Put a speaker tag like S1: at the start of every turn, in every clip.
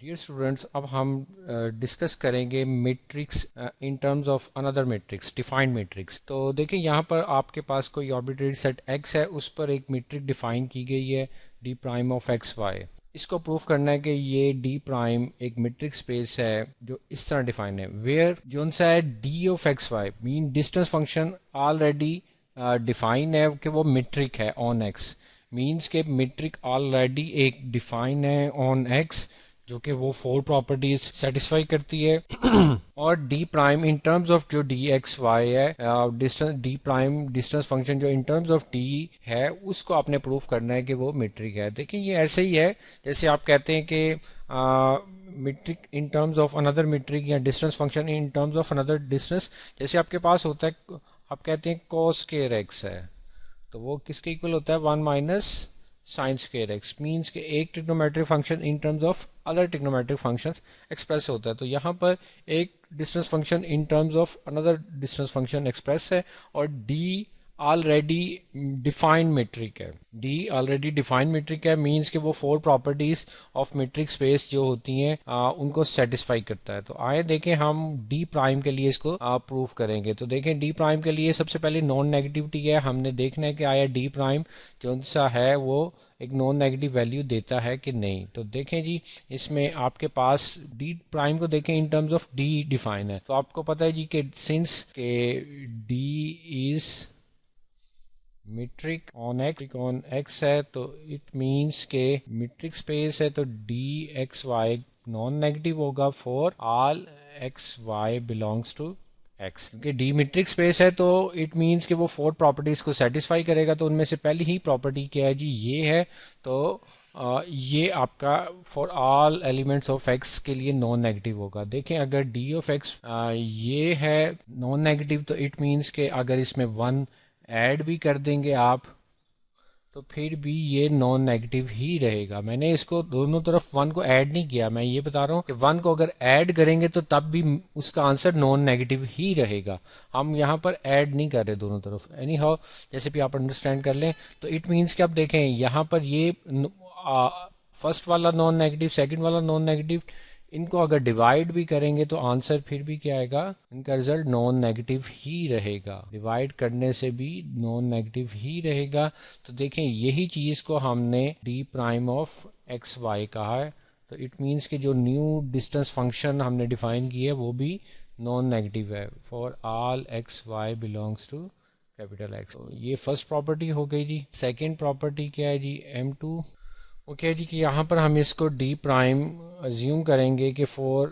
S1: Dear students, اب ہم discuss کریں گے matrix in terms of another matrix, defined matrix. تو دیکھیں یہاں پر آپ کے پاس کوئی آربیٹری سیٹ ایکس ہے، اس پر ایک میٹرک ڈیفائن کی گئی ہے D prime of x Y. اس کو پروف کرنا ہے کہ یہ ڈی پرائم ایک میٹرک اسپیس ہے جو اس طرح ڈیفائن ہے ویئر جو سا ہے ڈی آف ایکس وائی مین ڈسٹینس فنکشن آلریڈی ڈیفائن ہے کہ وہ میٹرک ہے آن ایکس. مینس کہ میٹرک آلریڈی ایک ڈیفائن ہے آن ایکس جو کہ وہ 4 پراپرٹیز سیٹسفائی کرتی ہے. اور D prime in terms of جو ڈی ایکس وائی ہے distance D prime distance function جو ان ٹرمز آف ڈی ہے اس کو آپ نے پروف کرنا ہے کہ وہ میٹرک ہے. دیکھیں یہ ایسے ہی ہے جیسے آپ کہتے ہیں کہ میٹرک ان ٹرمز آف اندر میٹرک یا distance function in terms of اندر ڈسٹینس. جیسے آپ کے پاس ہوتا ہے آپ کہتے ہیں کوس اسکوائر ایکس ہے تو وہ کس کے ایکول ہوتا ہے 1 minus sine square x. Means کہ ایک trigonometric function in terms of other trigonometric function express ہوتا ہے. تو یہاں پر ایک distance function in terms of اندر ڈسٹینس فنکشن ایکسپریس ہے اور ڈی آلریڈی ڈیفائنڈ میٹرک ہے. ڈی آلریڈی ڈیفائنڈ میٹرک ہے مینس کہ وہ 4 پراپرٹیز آف میٹرک اسپیس جو ہوتی ہیں ان کو سیٹسفائی کرتا ہے. تو آئے دیکھیں ہم ڈی پرائم کے لیے اس کو پروف کریں گے. تو دیکھیں ڈی پرائم کے لیے سب سے پہلے نان نیگیٹیوٹی ہے. ہم نے دیکھنا ہے کہ آیا ڈی پرائم جو سا ہے وہ ایک نان نیگیٹو ویلیو دیتا ہے کہ نہیں. تو دیکھیں جی اس میں آپ کے پاس ڈی پرائم کو دیکھیں ان ٹرمز آف ڈی ڈیفائن ہے. تو آپ کو پتا ہے جی کہ سنس کہ D is metric on X ہے تو اٹ مینس کہ میٹرک اسپیس ہے تو D X Y non negative ہوگا for all X Y belongs to X. کیونکہ ڈی میٹرک اسپیس ہے تو اٹ مینس کہ وہ 4 پراپرٹیز کو سیٹسفائی کرے گا. تو ان میں سے پہلی ہی پراپرٹی کیا ہے جی یہ ہے. تو یہ آپ کا for all elements of x کے لیے نان نیگیٹو ہوگا. دیکھیں اگر ڈی آف ایکس یہ ہے نان نیگیٹو تو اٹ مینس کہ اگر اس میں 1 ایڈ بھی کر دیں گے آپ تو پھر بھی یہ نان نیگیٹو ہی رہے گا. میں نے اس کو دونوں طرف 1 کو ایڈ نہیں کیا، میں یہ بتا رہا ہوں کہ 1 کو اگر ایڈ کریں گے تو تب بھی اس کا آنسر نان نیگیٹو ہی رہے گا. ہم یہاں پر ایڈ نہیں کر رہے دونوں طرف. اینی ہاؤ جیسے بھی آپ انڈرسٹینڈ کر لیں تو اٹ مینس کہ اب دیکھیں یہاں پر یہ فرسٹ والا نان نیگیٹو سیکنڈ والا نان نیگیٹو ان کو اگر ڈیوائڈ بھی کریں گے تو آنسر پھر بھی کیا آئے گا، ان کا رزلٹ نان نیگیٹو ہی رہے گا. ڈیوائڈ کرنے سے بھی نان نیگیٹو ہی رہے گا. تو دیکھیں یہی چیز کو ہم نے D prime of x Y کہا ہے. تو اٹ مینس کہ جو نیو ڈسٹینس فنکشن ہم نے ڈیفائن کی ہے وہ بھی نان نیگیٹو ہے for all X Y belongs to capital X. یہ فرسٹ پراپرٹی ہو گئی جی. سیکنڈ پراپرٹی کیا ہے جی M2. اوکے جی کہ یہاں پر ہم اس کو ڈی پرائم ازیوم کریں گے کہ فور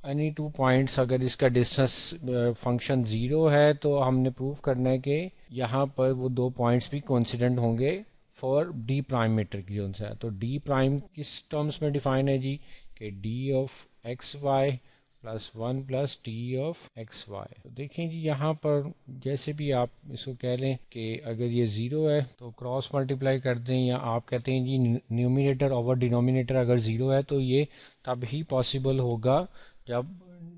S1: اینی 2 پوائنٹس اگر اس کا ڈسٹینس فنکشن 0 ہے تو ہم نے پروف کرنا ہے کہ یہاں پر وہ 2 پوائنٹس بھی کوانسیڈنٹ ہوں گے فار ڈی پرائم میٹرک جو ہے. تو ڈی پرائم کس ٹرمز میں ڈیفائن ہے جی کہ D of x Y plus 1 plus D of x Y. تو دیکھیں جی یہاں پر جیسے بھی آپ اس کو کہہ لیں کہ اگر یہ 0 ہے تو کراس ملٹیپلائی کر دیں یا آپ کہتے ہیں جی نیومینیٹر اوور ڈینومینیٹر اگر 0 ہے تو یہ تب ہی پاسبل ہوگا جب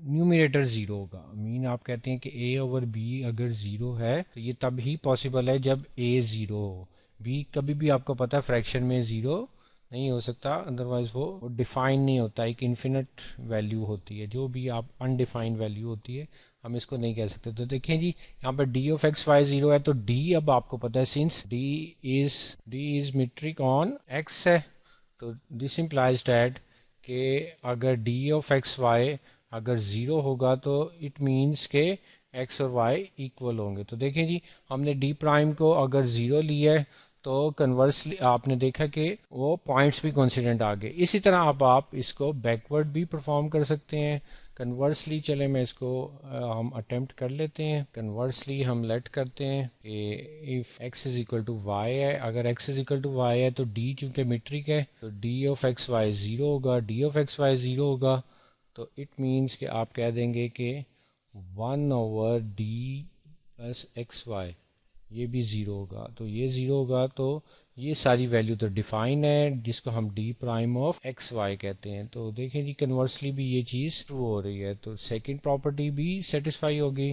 S1: نیومینیٹر 0 ہوگا. مین آپ کہتے ہیں کہ اے اوور بی اگر 0 ہے تو یہ تب ہی پاسبل ہے جب اے 0 ہو. بی کبھی بھی آپ کو پتا ہے فریکشن میں 0 نہیں ہو سکتا، ادروائز وہ ڈیفائن نہیں ہوتا، ایک انفینٹ ویلیو ہوتی ہے. جو بھی آپ انڈیفائنڈ ویلیو ہوتی ہے ہم اس کو نہیں کہہ سکتے. تو دیکھیں جی یہاں پر ڈی آف ایکس وائی 0 ہے تو ڈی اب آپ کو پتا ہے since D is metric on X ہے تو دس امپلائز دیٹ کہ اگر ڈی آف ایکس وائی اگر 0 ہوگا تو اٹ مینس کہ ایکس اور وائی ایکول ہوں گے. تو دیکھیں جی ہم نے ڈی پرائم کو اگر 0 لیا ہے تو کنورسلی آپ نے دیکھا کہ وہ پوائنٹس بھی کانسیڈنٹ آ گئے. اسی طرح اب آپ اس کو بیکورڈ بھی پرفارم کر سکتے ہیں. کنورسلی چلیں میں اس کو ہم اٹیمپٹ کر لیتے ہیں. کنورسلی ہم لیٹ کرتے ہیں کہ if X is equal to Y ہے، اگر X is equal to Y ہے تو ڈی چونکہ میٹرک ہے تو ڈی آف ایکس وائی 0 ہوگا. ڈی آف ایکس وائی 0 ہوگا تو اٹ مینس کہ آپ کہہ دیں گے کہ 1 over D plus X Y یہ بھی 0 ہوگا. تو یہ 0 ہوگا تو یہ ساری ویلیو تو ڈیفائن ہے جس کو ہم D prime of x Y کہتے ہیں. تو دیکھیں جی کنورسلی بھی یہ چیز ٹرو ہو رہی ہے. تو سیکنڈ پراپرٹی بھی سیٹسفائی ہوگی،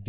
S1: d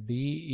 S1: d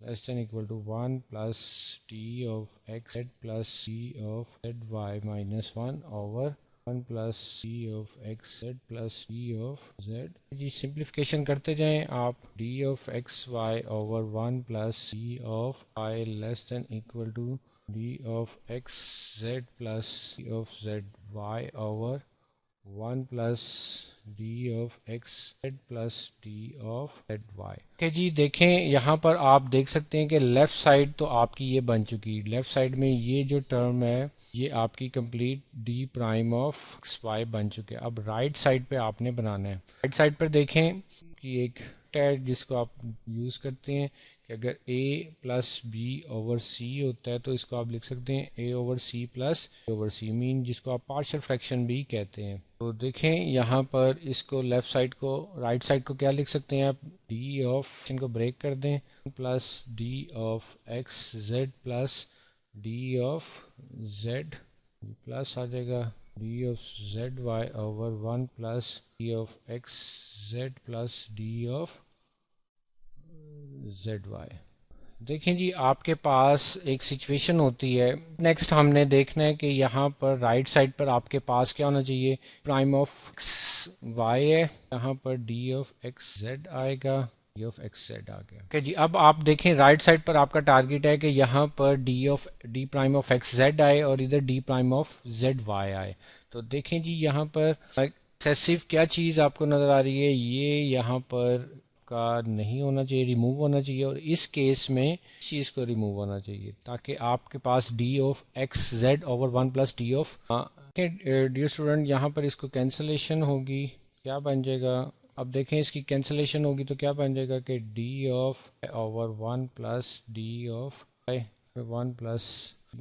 S1: less than equal to 1 plus d of x z plus d of z y minus 1 over 1 plus d of x z plus d of z. جی simplification کرتے جائیں آپ. d of x y over 1 plus d of y less than equal to d of x z plus d of z y over 1 plus d of x z plus d of z y. کہ جی دیکھیں یہاں پر آپ دیکھ سکتے ہیں کہ left side تو آپ کی یہ بن چکی. لیفٹ سائڈ میں یہ جو ٹرم ہے یہ آپ کی complete D prime of x Y بن چکے. اب رائٹ سائڈ پہ آپ نے بنانا ہے. رائٹ سائڈ پر دیکھیں کہ ایک ٹیگ جس کو آپ یوز کرتے ہیں کہ اگر اے پلس بی اوور سی ہوتا ہے تو اس کو آپ لکھ سکتے ہیں A over C plus a over سی, مین جس کو آپ پارشل فریکشن بھی کہتے ہیں. تو دیکھیں یہاں پر اس کو لیفٹ سائڈ کو رائٹ سائڈ کو کیا لکھ سکتے ہیں آپ, ڈی آف ان کو بریک کر دیں plus D of x Z plus D of Z plus آ جائے گا D of Z Y over 1 plus D of x Z plus D of Z Y. دیکھیں جی آپ کے پاس ایک سچویشن ہوتی ہے. نیکسٹ ہم نے دیکھنا ہے کہ یہاں پر رائٹ سائڈ پر آپ کے پاس کیا ہونا چاہیے, پرائم آف ایکس وائی ہے, یہاں پر ڈی آف ایکس زیڈ آئے گا, ڈی آف ایکس زیڈ آ گیا. کہ جی اب آپ دیکھیں رائٹ سائڈ پر آپ کا ٹارگیٹ ہے کہ یہاں پر D prime of x Z آئے اور ادھر D prime of Z Y آئے. تو دیکھیں جی یہاں پر ایکسیسو کیا چیز آپ کو نظر آ رہی ہے, یہ یہاں پر کا نہیں ہونا چاہیے, ریموو ہونا چاہیے, اور اس کیس میں اس چیز کو ریموو ہونا چاہیے تاکہ آپ کے پاس D of x Z over 1 plus D of. Dear student یہاں پر اس کو کینسلیشن ہوگی, کیا بن جائے گا, اب دیکھیں اس کی کینسلیشن ہوگی تو کیا بن جائے گا کہ D of over 1 plus D of 1 plus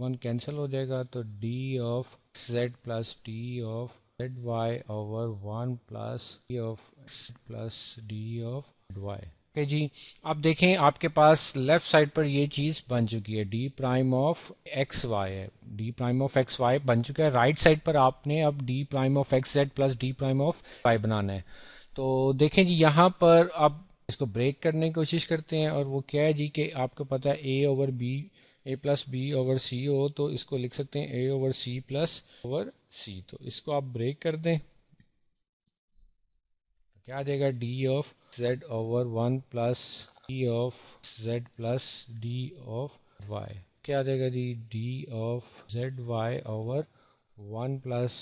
S1: 1 cancel ہو جائے گا تو D of Z plus D of Z Y over 1 plus D of plus D of Y. کہ جی اب دیکھیں آپ کے پاس لیفٹ سائڈ پر یہ چیز بن چکی ہے, D prime of x Y ہے, D prime of x Y بن چکا ہے. رائٹ سائڈ پر آپ نے اب D prime of x Z plus D prime of Y بنانا ہے. تو دیکھیں جی یہاں پر اب اس کو بریک کرنے کی کوشش کرتے ہیں, اور وہ کیا ہے جی کہ آپ کو پتہ ہے A over B, A plus B over C ہو تو اس کو لکھ سکتے ہیں A over C plus over C. تو اس کو آپ بریک کر دیں, کیا آ جائے گا D of Z over 1 plus D of Z plus D of Y. کیا آ جائے گا جی D of Z Y over 1 plus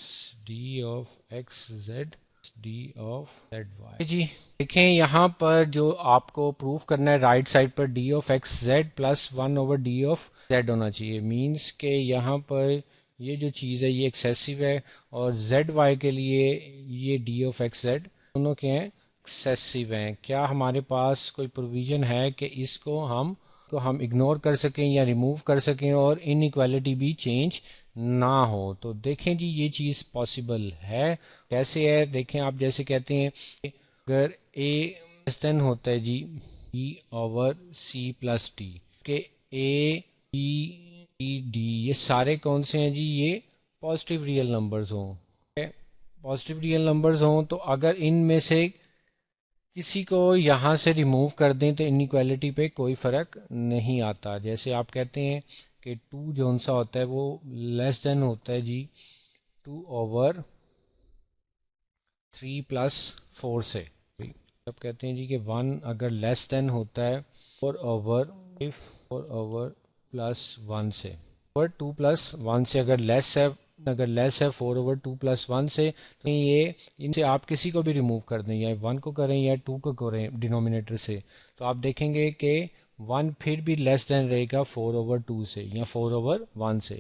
S1: D of x Z D of Z Y. جی دیکھیں یہاں پر جو آپ کو پروف کرنا ہے رائٹ سائڈ پر D of x Z plus 1 over D of Z ہونا چاہیے, مینس کہ یہاں پر یہ جو چیز ہے یہ ایکسیسو ہے, اور زیڈ وائی کے لیے یہ ڈی آف ایکس زیڈ دونوں کے ہیں ایکسیسو ہیں. کیا ہمارے پاس کوئی پروویژن ہے کہ اس کو ہم اگنور کر سکیں یا ریموو کر سکیں اور ان ایکویلٹی بھی چینج نہ ہو؟ تو دیکھیں جی یہ چیز پاسبل ہے. کیسے ہے دیکھیں, آپ جیسے کہتے ہیں اگر اے لیس دین ہوتا ہے جی D over C plus D, کہ اے بی ڈی یہ سارے کون سے ہیں جی, یہ پازیٹیو ریئل نمبرز ہوں. پازیٹیو ریئل نمبرز ہوں تو اگر ان میں سے کسی کو یہاں سے ریموو کر دیں تو انیکویلٹی پہ کوئی فرق نہیں آتا. جیسے آپ کہتے ہیں کہ 2 جون سا ہوتا ہے وہ لیس دین ہوتا ہے جی 2 اوور 3 پلس 4 سے. اب کہتے ہیں جی کہ 1 اگر لیس دین ہوتا ہے 4 اوور پلس 1 سے, اور 2 پلس 1 سے اگر لیس ہے 4 اوور 2 پلس 1 سے, تو یہ ان سے آپ کسی کو بھی ریموو کر دیں, یا 1 کو کریں یا 2 کو کریں ڈینومینیٹر سے, تو آپ دیکھیں گے کہ 1 پھر بھی لیس دین رہے گا 4 اوور 2 سے یا 4 اوور 1 سے.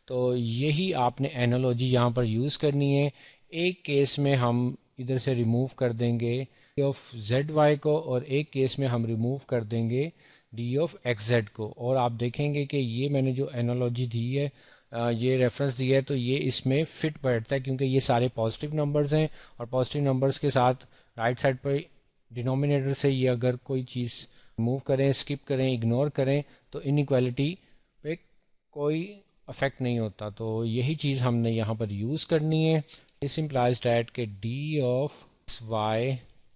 S1: تو یہی آپ نے اینالوجی یہاں پر یوز کرنی ہے. ایک کیس میں ہم ادھر سے ریموو کر دیں گے ڈی آف زیڈ وائی کو, اور ایک کیس میں ہم ریموو کر دیں گے ڈی آف ایکس زیڈ کو. اور آپ دیکھیں گے کہ یہ میں نے جو اینالوجی دی ہے, یہ ریفرنس دیا ہے, تو یہ اس میں فٹ بیٹھتا ہے کیونکہ یہ سارے پازیٹیو نمبرز ہیں, اور پازیٹیو نمبرز کے ساتھ رائٹ سائڈ پہ ڈینومینیٹر سے یہ اگر کوئی چیز موو کریں, اسکپ کریں, اگنور کریں تو انیکویلٹی پہ کوئی افیکٹ نہیں ہوتا. تو یہی چیز ہم نے یہاں پر یوز کرنی ہے. اس امپلائز دیٹ کہ ڈی آف وائی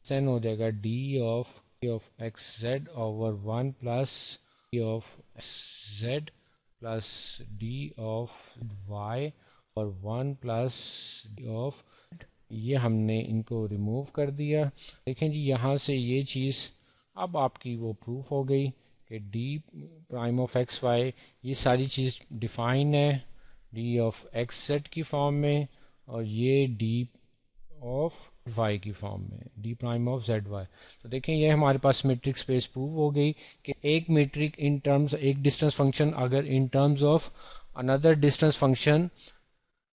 S1: سین ہو جائے گا D of x Z over 1 plus D of x Z plus D of Y اور 1 پلس آف، یہ ہم نے ان کو ریموو کر دیا. دیکھیں جی یہاں سے یہ چیز اب آپ کی وہ پروف ہو گئی کہ d prime of x Y یہ ساری چیز ڈیفائن ہے ڈی آف ایکس زیڈ کی فارم میں، اور یہ ڈی آف وائی کی فارم میں، d prime of Z y. تو دیکھیں یہ ہمارے پاس میٹرک اسپیس پروو ہو گئی کہ ایک میٹرک ان ٹرمز ایک ڈسٹنس فنکشن اگر ان ٹرمز آف اندر ڈسٹنس فنکشن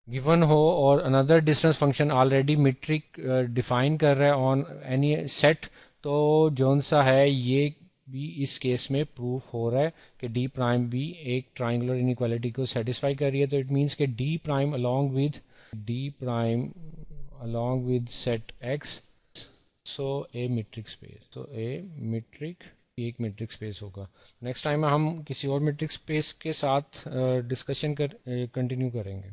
S1: given ہو اور اندر distance function already metric define کر رہا ہے آن اینی سیٹ، تو جون سا ہے یہ بھی اس کیس میں پروف ہو رہا ہے کہ ڈی پرائم بھی ایک ٹرائنگولر انیکوالٹی کو سیٹسفائی کر رہی ہے. تو اٹ مینس کہ d prime along with set x so a metric space, so a metric ایک میٹرک اسپیس ہوگا. نیکسٹ ٹائم ہم کسی اور میٹرک اسپیس کے ساتھ ڈسکشن کنٹینیو کریں گے.